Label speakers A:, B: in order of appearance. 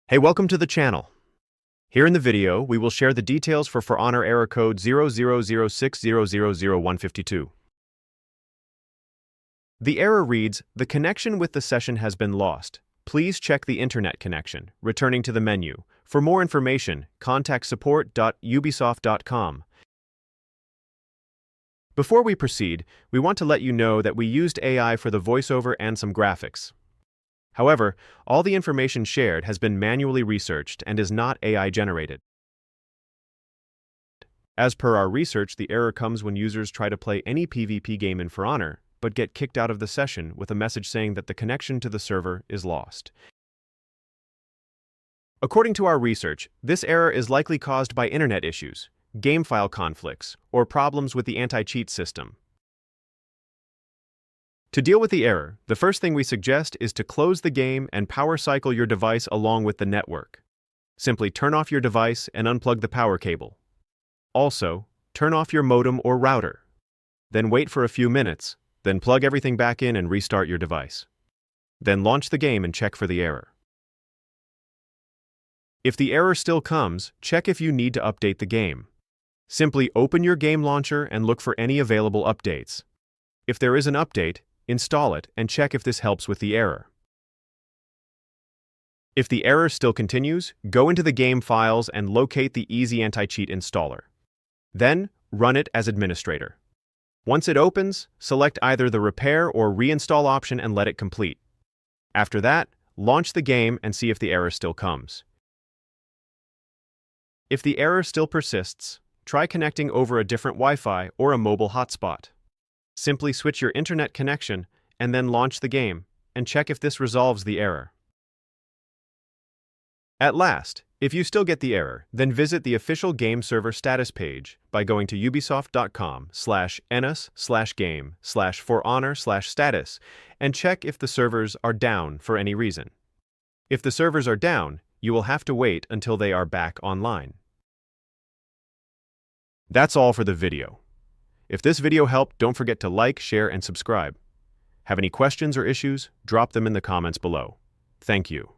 A: Hey, welcome to the channel. Here in the video, we will share the details for Honor error code 0006000152. The error reads, "The connection with the session has been lost. Please check the internet connection," returning to the menu. For more information, contact support.ubisoft.com. Before we proceed, we want to let you know that we used AI for the voiceover and some graphics. However, all the information shared has been manually researched and is not AI-generated. As per our research, the error comes when users try to play any PvP game in For Honor, but get kicked out of the session with a message saying that the connection to the server is lost. According to our research, this error is likely caused by internet issues, game file conflicts, or problems with the anti-cheat system. To deal with the error, the first thing we suggest is to close the game and power cycle your device along with the network. Simply turn off your device and unplug the power cable. Also, turn off your modem or router. Then wait for a few minutes, then plug everything back in and restart your device. Then launch the game and check for the error. If the error still comes, check if you need to update the game. Simply open your game launcher and look for any available updates. If there is an update, install it and check if this helps with the error. If the error still continues, go into the game files and locate the Easy Anti-Cheat installer. Then, run it as administrator. Once it opens, select either the repair or reinstall option and let it complete. After that, launch the game and see if the error still comes. If the error still persists, try connecting over a different Wi-Fi or a mobile hotspot. Simply switch your internet connection and then launch the game, and check if this resolves the error. At last, if you still get the error, then visit the official game server status page by going to ubisoft.com/enus/game/forhonor/status and check if the servers are down for any reason. If the servers are down, you will have to wait until they are back online. That's all for the video. If this video helped, don't forget to like, share, and subscribe. Have any questions or issues? Drop them in the comments below. Thank you.